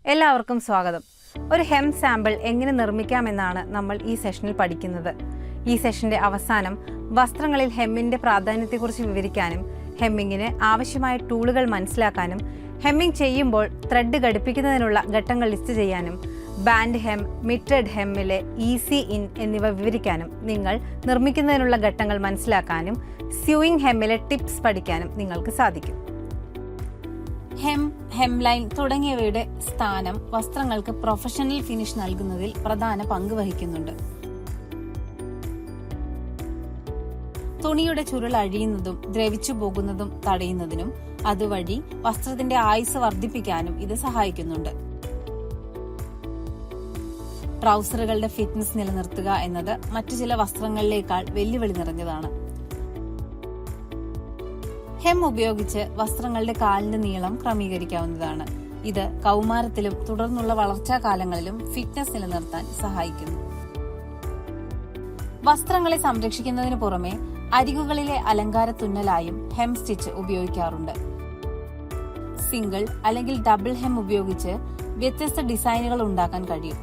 എല്ലാവർക്കും സ്വാഗതം. ഒരു ഹെം സാമ്പിൾ എങ്ങനെ നിർമ്മിക്കാമെന്നാണ് നമ്മൾ ഈ സെഷനിൽ പഠിക്കുന്നത്. ഈ സെഷന്റെ അവസാനം വസ്ത്രങ്ങളിൽ ഹെമ്മിന്റെ പ്രാധാന്യത്തെക്കുറിച്ച് വിവരിക്കാനും ഹെമ്മിങ്ങിന് ആവശ്യമായ ടൂളുകൾ മനസ്സിലാക്കാനും ഹെമ്മിങ് ചെയ്യുമ്പോൾ ത്രെഡ് ഘടിപ്പിക്കുന്നതിനുള്ള ഘട്ടങ്ങൾ ലിസ്റ്റ് ചെയ്യാനും ബാൻഡ് ഹെം, മിറ്റഡ് ഹെമ്മിലെ ഈസി ഇൻ എന്നിവ വിവരിക്കാനും നിങ്ങൾ നിർമ്മിക്കുന്നതിനുള്ള ഘട്ടങ്ങൾ മനസ്സിലാക്കാനും സ്യൂയിങ് ഹെമ്മിലെ ടിപ്സ് പഠിക്കാനും നിങ്ങൾക്ക് സാധിക്കും. ഹെം, ഹെംലൈൻ തുടങ്ങിയവയുടെ സ്ഥാനം വസ്ത്രങ്ങൾക്ക് പ്രൊഫഷണൽ ഫിനിഷ് നൽകുന്നതിൽ പ്രധാന പങ്ക് വഹിക്കുന്നുണ്ട്. തുണിയുടെ ചുരുൾ അഴിയുന്നതും ദ്രവിച്ചു പോകുന്നതും തടയുന്നതിനും അതുവഴി വസ്ത്രത്തിന്റെ ആയുസ് വർദ്ധിപ്പിക്കാനും ഇത് സഹായിക്കുന്നുണ്ട്. ട്രൗസറുകളുടെ ഫിറ്റ്നസ് നിലനിർത്തുക എന്നത് മറ്റു ചില വസ്ത്രങ്ങളിലേക്കാൾ വെല്ലുവിളി നിറഞ്ഞതാണ്. ഹെം ഉപയോഗിച്ച് വസ്ത്രങ്ങളുടെ കാലിന്റെ നീളം ക്രമീകരിക്കാവുന്നതാണ്. ഇത് കൗമാരത്തിലും തുടർന്നുള്ള വളർച്ചാ കാലങ്ങളിലും ഫിറ്റ്നസ് നിലനിർത്താൻ സഹായിക്കുന്നു. വസ്ത്രങ്ങളെ സംരക്ഷിക്കുന്നതിന് പുറമെ അരികുകളിലെ അലങ്കാര തുന്നലായും ഹെം സ്റ്റിച്ച് ഉപയോഗിക്കാറുണ്ട്. സിംഗിൾ അല്ലെങ്കിൽ ഡബിൾ ഹെം ഉപയോഗിച്ച് വ്യത്യസ്ത ഡിസൈനുകൾ ഉണ്ടാക്കാൻ കഴിയും.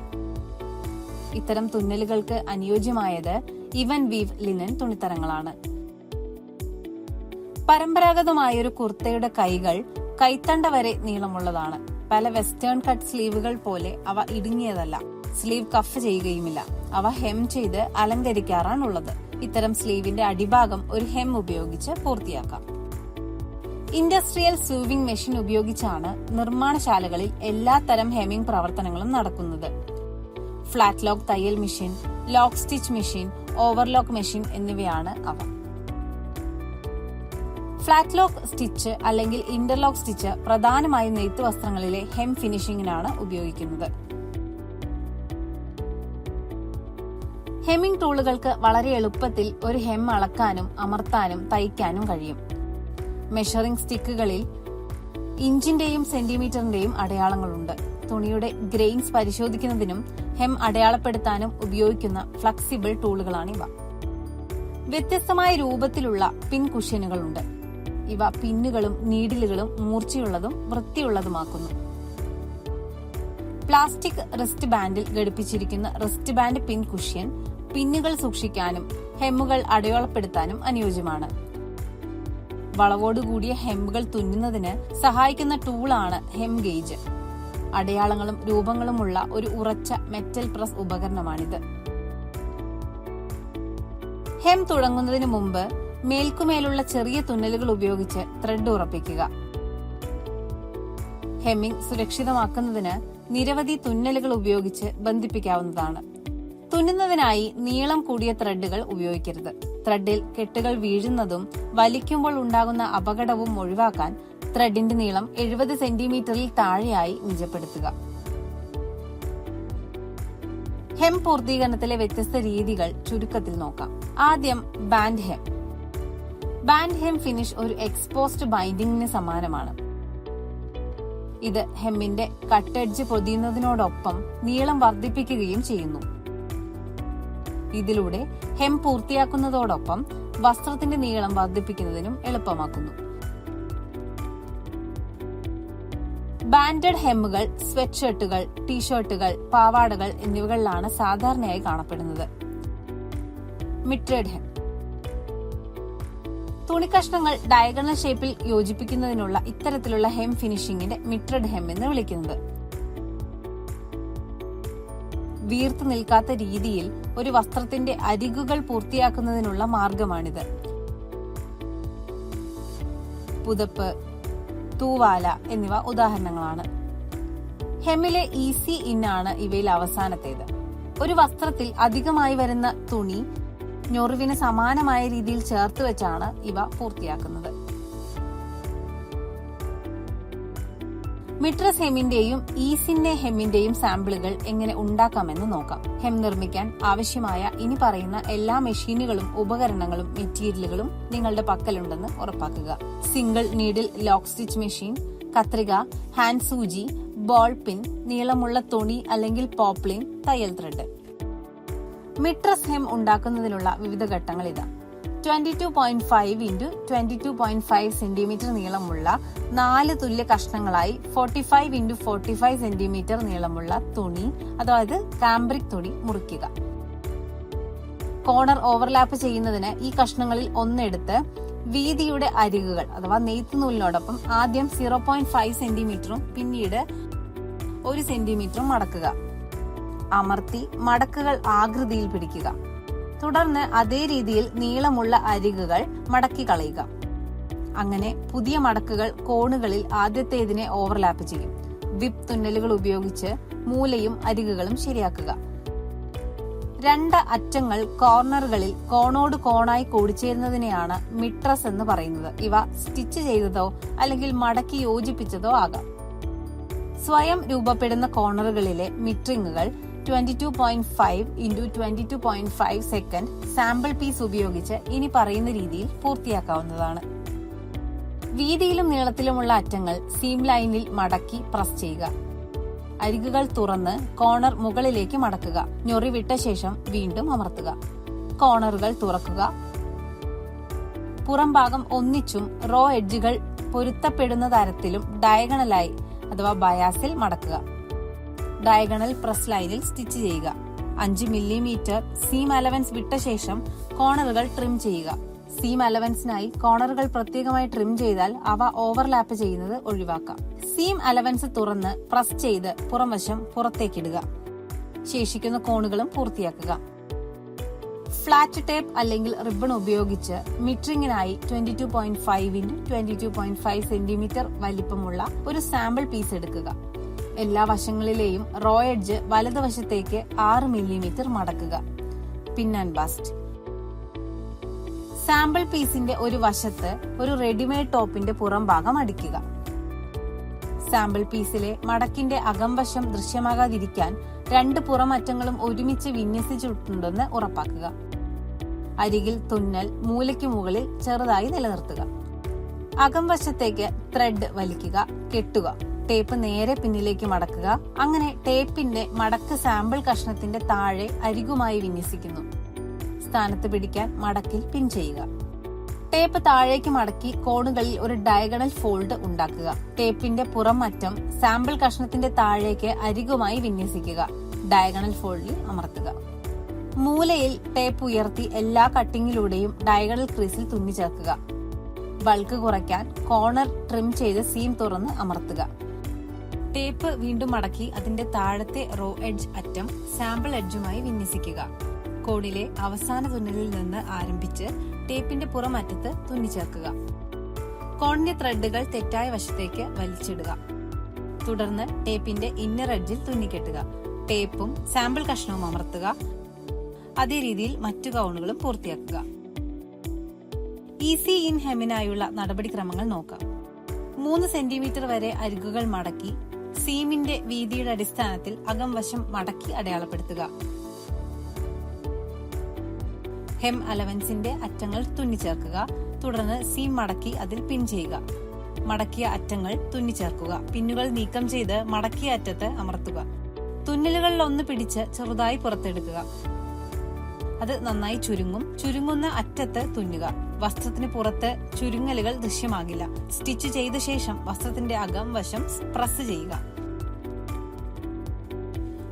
ഇത്തരം തുന്നലുകൾക്ക് അനുയോജ്യമായത് ഇവൻ വീവ് ലിനൻ തുണിത്തരങ്ങളാണ്. പരമ്പരാഗതമായൊരു കുർത്തയുടെ കൈകൾ കൈത്തണ്ട വരെ നീളമുള്ളതാണ്. പല വെസ്റ്റേൺ കട്ട് സ്ലീവുകൾ പോലെ അവ ഇടുങ്ങിയതല്ല. Sleeve cough ചെയ്യുകയുമില്ല. അവ ഹെം ചെയ്ത് അലങ്കരിക്കാറാണുള്ളത്. ഇത്തരം സ്ലീവിന്റെ അടിഭാഗം ഒരു ഹെം ഉപയോഗിച്ച് പൂർത്തിയാക്കാം. ഇൻഡസ്ട്രിയൽ സൂവിംഗ് മെഷീൻ ഉപയോഗിച്ചാണ് നിർമ്മാണശാലകളിൽ എല്ലാ തരം ഹെമ്മിംഗ് പ്രവർത്തനങ്ങളും നടക്കുന്നത്. ഫ്ലാറ്റ് ലോക്ക് തയ്യൽ machine, lock stitch machine, overlock machine എന്നിവയാണ് അവ. ഫ്ലാറ്റ് ലോക്ക് സ്റ്റിച്ച് അല്ലെങ്കിൽ ഇന്റർലോക്ക് സ്റ്റിച്ച് പ്രധാനമായും നെയ്ത്ത് വസ്ത്രങ്ങളിലെ ഹെം ഫിനിഷിംഗിനാണ് ഉപയോഗിക്കുന്നത്. ഹെമ്മിംഗ് ടൂളുകൾക്ക് വളരെ എളുപ്പത്തിൽ ഒരു ഹെം അളക്കാനും അമർത്താനും തയ്ക്കാനും കഴിയും. മെഷറിംഗ് സ്റ്റിക്കുകളിൽ ഇഞ്ചിന്റെയും സെന്റിമീറ്ററിന്റെയും അടയാളങ്ങളുണ്ട്. തുണിയുടെ ഗ്രെയിൻസ് പരിശോധിക്കുന്നതിനും ഹെം അടയാളപ്പെടുത്താനും ഉപയോഗിക്കുന്ന ഫ്ലെക്സിബിൾ ടൂളുകളാണിവ. വ്യത്യസ്തമായ രൂപത്തിലുള്ള പിൻ കുഷ്യനുകളുണ്ട്. ഇവ പിന്നുകളും നീഡിലുകളും മൂർച്ചയുള്ളതും വൃത്തിയുള്ളതുമാക്കുന്നു. പ്ലാസ്റ്റിക് റിസ്റ്റ് ബാൻഡിൽ ഘടിപ്പിച്ചിരിക്കുന്ന റിസ്റ്റ് ബാൻഡ് പിൻ കുഷ്യൻ പിന്നുകൾ സൂക്ഷിക്കാനും ഹെമ്മുകൾ അടയാളപ്പെടുത്താനും അനുയോജ്യമാണ്. വളവോടുകൂടിയ ഹെമ്മുകൾ തുന്നുന്നതിന് സഹായിക്കുന്ന ടൂളാണ് ഹെം ഗേജ്. അടയാളങ്ങളും രൂപങ്ങളുമുള്ള ഒരു ഉറച്ച മെറ്റൽ പ്രസ് ഉപകരണമാണിത്. ഹെം തുടങ്ങുന്നതിന് മുമ്പ് മേൽക്കുമേലുള്ള ചെറിയ തുന്നലുകൾ ഉപയോഗിച്ച് ത്രെഡ് ഉറപ്പിക്കുക. ഹെമ്മിംഗ് സുരക്ഷിതമാക്കുന്നതിന് നിരവധി തുന്നലുകൾ ഉപയോഗിച്ച് ബന്ധിപ്പിക്കാവുന്നതാണ്. തുന്നുന്നതിനായി നീളം കൂടിയ ത്രെഡുകൾ ഉപയോഗിക്കരുത്. ത്രെഡിൽ കെട്ടുകൾ വീഴുന്നതും വലിക്കുമ്പോൾ ഉണ്ടാകുന്ന അപകടവും ഒഴിവാക്കാൻ ത്രെഡിന്റെ നീളം 70 സെന്റിമീറ്ററിൽ താഴെയായി നിജപ്പെടുത്തുക. ഹെം പൂർത്തീകരണത്തിലെ വ്യത്യസ്ത രീതികൾ ചുരുക്കത്തിൽ നോക്കാം. ആദ്യം band hem. Band hem finish ഒരു എക്സ്പോസ്ഡ് ബൈൻഡിങ്ങിന് സമാനമാണ്. ഇത് ഹെമ്മിന്റെ കട്ട് എഡ്ജ് പൊതിയുന്നതിനോടൊപ്പം നീളം വർദ്ധിപ്പിക്കുകയും ചെയ്യുന്നു. ഇതിലൂടെ ഹെം പൂർത്തിയാക്കുന്നതോടൊപ്പം വസ്ത്രത്തിന്റെ നീളം വർദ്ധിപ്പിക്കുന്നതിനും എളുപ്പമാക്കുന്നു. ബാൻഡഡ് ഹെമ്മുകൾ സ്വെറ്റ് ഷർട്ടുകൾ, ടീഷർട്ടുകൾ, പാവാടകൾ എന്നിവകളിലാണ് സാധാരണയായി കാണപ്പെടുന്നത്. മിറ്റഡ് ഹെം. തുണിക്കഷ്ണങ്ങൾ ഡയഗണൽ ഷേപ്പിൽ യോജിപ്പിക്കുന്നതിനുള്ള ഇത്തരത്തിലുള്ള ഹെം ഫിനിഷിംഗിന്റെ മിറ്റഡ് ഹെം എന്ന് വിളിക്കുന്നത്. വീർത്തു നിൽക്കാത്ത രീതിയിൽ ഒരു വസ്ത്രത്തിന്റെ അരികുകൾ പൂർത്തിയാക്കുന്നതിനുള്ള മാർഗമാണിത്. പുതപ്പ്, തൂവാല എന്നിവ ഉദാഹരണങ്ങളാണ്. ഹെമ്മിലെ ഈസി ഇന്നാണ് ഇവയിൽ അവസാനത്തേത്. ഒരു വസ്ത്രത്തിൽ അധികമായി വരുന്ന തുണി ഞൊറിവിന് സമാനമായ രീതിയിൽ ചേർത്ത് വെച്ചാണ് ഇവ പൂർത്തിയാക്കുന്നത്. മിട്രസ് ഹെമ്മിന്റെയും ഈസിന്നെ ഹെമ്മിന്റെയും സാമ്പിളുകൾ എങ്ങനെ ഉണ്ടാക്കാമെന്ന് നോക്കാം. ഹെം നിർമ്മിക്കാൻ ആവശ്യമായ ഇനി പറയുന്ന എല്ലാ മെഷീനുകളും ഉപകരണങ്ങളും മെറ്റീരിയലുകളും നിങ്ങളുടെ പക്കലുണ്ടെന്ന് ഉറപ്പാക്കുക. Single needle lock stitch machine, കത്രിക, ഹാൻഡ് സൂചി, ബോൾ പിൻ, നീളമുള്ള തുണി അല്ലെങ്കിൽ പോപ്ലിൻ, തയ്യൽ ത്രെഡ്. മിട്രസ് ഹെം ഉണ്ടാക്കുന്നതിനുള്ള വിവിധ ഘട്ടങ്ങൾ ഇതാ. 22.5 ഇൻറ്റു 22.5 സെന്റിമീറ്റർ നീളമുള്ള 4 തുല്യ കഷ്ണങ്ങളായി 45 ഇൻറ്റു 45 സെന്റിമീറ്റർ നീളമുള്ള തുണി, അതായത് കാംബ്രിക് തുണി മുറിക്കുക. കോർണർ ഓവർലാപ്പ് ചെയ്യുന്നതിന് ഈ കഷ്ണങ്ങളിൽ ഒന്നെടുത്ത് വീതിയുടെ അരികുകൾ അഥവാ നെയ്ത്ത് നൂലിനോടൊപ്പം ആദ്യം 0.5 സെന്റിമീറ്ററും പിന്നീട് 1 സെന്റിമീറ്ററും മടക്കുക. അമർത്തി മടക്കുകൾ ആകൃതിയിൽ പിടിക്കുക. തുടർന്ന് അതേ രീതിയിൽ നീളമുള്ള അരികുകൾ മടക്കി കളയുക. അങ്ങനെ പുതിയ മടക്കുകൾ കോണുകളിൽ ആദ്യത്തേതിനെ ഓവർലാപ്പ് ചെയ്യും. വിപ്പ് തുന്നലുകൾ ഉപയോഗിച്ച് മൂലയും അരികുകളും ശരിയാക്കുക. 2 അറ്റങ്ങൾ കോർണറുകളിൽ കോണോട് കോണായി കൂടിച്ചേരുന്നതിനെയാണ് മിട്രസ് എന്ന് പറയുന്നത്. ഇവ സ്റ്റിച്ച് ചെയ്തതോ അല്ലെങ്കിൽ മടക്കി യോജിപ്പിച്ചതോ ആകാം. സ്വയം രൂപപ്പെടുന്ന കോർണറുകളിലെ മിട്രിങ്ങുകൾ 22.5 ഇൻറ്റു 22.5 സെക്കൻഡ് സാമ്പിൾ പീസ് ഉപയോഗിച്ച് ഇനി പറയുന്ന രീതിയിൽ പൂർത്തിയാക്കാവുന്നതാണ്. വീതിയിലും നീളത്തിലുമുള്ള അറ്റങ്ങൾ സീം ലൈനിൽ മടക്കി പ്രസ് ചെയ്യുക. അരികുകൾ തുറന്ന് കോർണർ മുകളിലേക്ക് മടക്കുക. ഞൊറി വിട്ട ശേഷം വീണ്ടും അമർത്തുക. കോർണറുകൾ തുറക്കുക. പുറം ഭാഗം ഒന്നിച്ചും റോ എഡ്ജുകൾ പൊരുത്തപ്പെടുന്ന തരത്തിലും ഡയഗണലായി അഥവാ ബയാസിൽ മടക്കുക. ഡയഗണൽ പ്രസ് ലൈനിൽ സ്റ്റിച്ച് ചെയ്യുക. 5 മില്ലിമീറ്റർ സീം അലവൻസ് വിട്ട ശേഷം കോർണറുകൾ ട്രിം ചെയ്യുക. സീം അലവൻസിനായി കോർണറുകൾ പ്രത്യേകമായി ട്രിം ചെയ്താൽ അവ ഓവർലാപ്പ് ചെയ്യുന്നത് ഒഴിവാക്കാം. സീം അലവൻസ് തുറന്ന് പ്രസ് ചെയ്ത് പുറംവശം പുറത്തേക്കിടുക. ശേഷിക്കുന്ന കോണുകളും പൂർത്തിയാക്കുക. ഫ്ലാറ്റ് ടേപ്പ് അല്ലെങ്കിൽ റിബൺ ഉപയോഗിച്ച് മിട്രിങ്ങിനായി 22.5 ഇൻറ്റു 22.5 സെന്റിമീറ്റർ വലിപ്പമുള്ള ഒരു സാമ്പിൾ പീസ് എടുക്കുക. എല്ലാ വശങ്ങളിലെയും റോ എഡ്ജ് വലതുവശത്തേക്ക് 6 മില്ലിമീറ്റർ മടക്കുക. പിൻ ആൻഡ് ബാസ്റ്റ്. സാമ്പിൾ പീസിന്റെ ഒരു വശത്ത് ഒരു റെഡിമെയ്ഡ് ടോപ്പിന്റെ പുറം ഭാഗം അടിക്കുക. സാമ്പിൾ പീസിലെ മടക്കിന്റെ അകംവശം ദൃശ്യമാകാതിരിക്കാൻ 2 പുറമറ്റങ്ങളും ഒരുമിച്ച് വിന്യസിച്ചിട്ടുണ്ടെന്ന് ഉറപ്പാക്കുക. അരികിൽ തുന്നൽ മൂലയ്ക്ക് മുകളിൽ ചെറുതായി നിലനിർത്തുക. അകംവശത്തേക്ക് ത്രെഡ് വലിക്കുക, കെട്ടുക. ടേപ്പ് നേരെ പിന്നിലേക്ക് മടക്കുക. അങ്ങനെ ടേപ്പിന്റെ മടക്ക് സാമ്പിൾ കഷ്ണത്തിന്റെ താഴെ അരികുമായി വിന്യസിക്കുന്നു. സ്ഥാനത്ത് പിടിക്കാൻ മടക്കിൽ പിൻ ചെയ്യുക. ടേപ്പ് താഴേക്ക് മടക്കി കോണുകളിൽ ഒരു ഡയഗണൽ ഫോൾഡ് ഉണ്ടാക്കുക. ടേപ്പിന്റെ പുറം അറ്റം സാമ്പിൾ കഷ്ണത്തിന്റെ താഴേക്ക് അരികുമായി വിന്യസിക്കുക. ഡയഗണൽ ഫോൾഡിൽ അമർത്തുക. മൂലയിൽ ടേപ്പ് ഉയർത്തി എല്ലാ കട്ടിങ്ങിലൂടെയും ഡയഗണൽ ക്രീസിൽ തുന്നി ചേർക്കുക. ബൾക്ക് കുറയ്ക്കാൻ കോർണർ ട്രിം ചെയ്ത് സീം തുറന്ന് അമർത്തുക. ടേപ്പ് വീണ്ടും മടക്കി അതിന്റെ താഴത്തെ റോ എഡ്ജ് അറ്റം സാമ്പിൾ എഡ്ജുമായി വിന്യസിക്കുക. കോണിലെ അവസാന തുന്നലിൽ നിന്ന് ആരംഭിച്ച് ടേപ്പിന്റെ പുറമറ്റത്ത് തുന്നിച്ചേർക്കുക. കോണിന്റെ ത്രെഡുകൾ തെറ്റായ വശത്തേക്ക് വലിച്ചിടുക. തുടർന്ന് ടേപ്പിന്റെ ഇന്നർ എഡ്ജിൽ തുന്നിക്കെട്ടുക. ടേപ്പും സാമ്പിൾ കഷ്ണവും അമർത്തുക. അതേ രീതിയിൽ മറ്റു കൗണുകളും പൂർത്തിയാക്കുക. ഈസി ഇൻ ഹെമ്മിനായുള്ള നടപടിക്രമങ്ങൾ നോക്കാം. 3 സെന്റിമീറ്റർ വരെ അരികുകൾ മടക്കി സീമിന്റെ വീതിയുടെ അടിസ്ഥാനത്തിൽ അകംവശം മടക്കി അടയാളപ്പെടുത്തുക. ഹെം അലവൻസിന്റെ അറ്റങ്ങൾ തുന്നിച്ചേർക്കുക. തുടർന്ന് സീം മടക്കി അതിൽ പിൻ ചെയ്യുക. മടക്കിയ അറ്റങ്ങൾ തുന്നിച്ചേർക്കുക. പിന്നുകൾ നീക്കം ചെയ്ത് മടക്കിയ അറ്റത്ത് അമർത്തുക. തുന്നലുകളിൽ ഒന്ന് പിടിച്ച് ചെറുതായി പുറത്തെടുക്കുക. അത് നന്നായി ചുരുങ്ങും. ചുരുങ്ങുന്ന അറ്റത്ത് തുന്നുക. വസ്ത്രത്തിന് പുറത്ത് ചുരുങ്ങലുകൾ ദൃശ്യമാകില്ല. സ്റ്റിച്ച് ചെയ്ത ശേഷം വസ്ത്രത്തിന്റെ അകം വശം പ്രസ് ചെയ്യുക.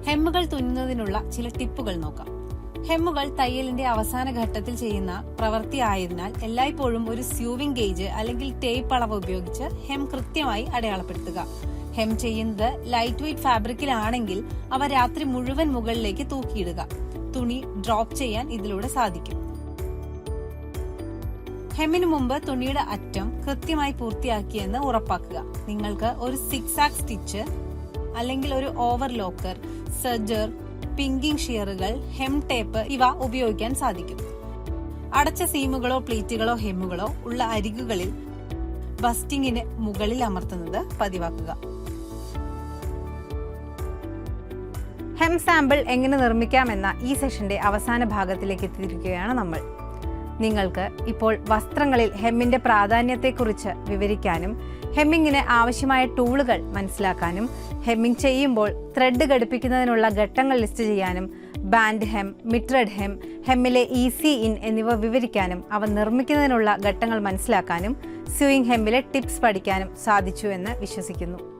ഹെമ്മുകൾ തുന്നുന്നതിനുള്ള ചില ടിപ്പുകൾ നോക്കാം. ഹെമ്മുകൾ തയ്യലിന്റെ അവസാന ഘട്ടത്തിൽ ചെയ്യുന്ന പ്രവൃത്തി ആയതിനാൽ എല്ലായ്പ്പോഴും ഒരു സ്യൂവിംഗ് ഗേജ് അല്ലെങ്കിൽ ടേപ്പ് അളവ് ഉപയോഗിച്ച് ഹെം കൃത്യമായി അടയാളപ്പെടുത്തുക. ഹെം ചെയ്യുന്നത് ലൈറ്റ് വെയ്റ്റ് ഫാബ്രിക്കിലാണെങ്കിൽ അവ രാത്രി മുഴുവൻ മുകളിലേക്ക് തൂക്കിയിടുക. തുണി ഡ്രോപ്പ് ചെയ്യാൻ ഇതിലൂടെ സാധിക്കും. ഹെമ്മിന് മുമ്പ് തുണിയുടെ അറ്റം കൃത്യമായി പൂർത്തിയാക്കിയെന്ന് ഉറപ്പാക്കുക. നിങ്ങൾക്ക് ഒരു സിക്സാക് സ്റ്റിച്ച് അല്ലെങ്കിൽ ഒരു ഓവർലോക്കർ, സെർജർ, പിങ്കിങ് ഷിയറുകൾ, ഹെം ടേപ്പ് ഇവ ഉപയോഗിക്കാൻ സാധിക്കും. അടച്ച സീമുകളോ പ്ലീറ്റുകളോ ഹെമ്മുകളോ ഉള്ള അരികുകളിൽ ബസ്റ്റിങ്ങിന് മുകളിൽ അമർത്തുന്നത് പതിവാക്കുക. ഹെം സാമ്പിൾ എങ്ങനെ നിർമ്മിക്കാമെന്ന ഈ സെഷന്റെ അവസാന ഭാഗത്തിലേക്ക് എത്തിയിരിക്കുകയാണ് നമ്മൾ. നിങ്ങൾക്ക് ഇപ്പോൾ വസ്ത്രങ്ങളിൽ ഹെമ്മിന്റെ പ്രാധാന്യത്തെക്കുറിച്ച് വിവരിക്കാനും ഹെമ്മിങ്ങിന് ആവശ്യമായ ടൂളുകൾ മനസ്സിലാക്കാനും ഹെമ്മിങ് ചെയ്യുമ്പോൾ ത്രെഡ് ഘടിപ്പിക്കുന്നതിനുള്ള ഘട്ടങ്ങൾ ലിസ്റ്റ് ചെയ്യാനും ബാൻഡ് ഹെം, മിട്രഡ് ഹെം, ഹെമ്മിലെ ഈസി ഇൻ എന്നിവ വിവരിക്കാനും അവ നിർമ്മിക്കുന്നതിനുള്ള ഘട്ടങ്ങൾ മനസ്സിലാക്കാനും സ്യൂയിങ് ഹെമ്മിലെ ടിപ്സ് പഠിക്കാനും സാധിച്ചു എന്ന് വിശ്വസിക്കുന്നു.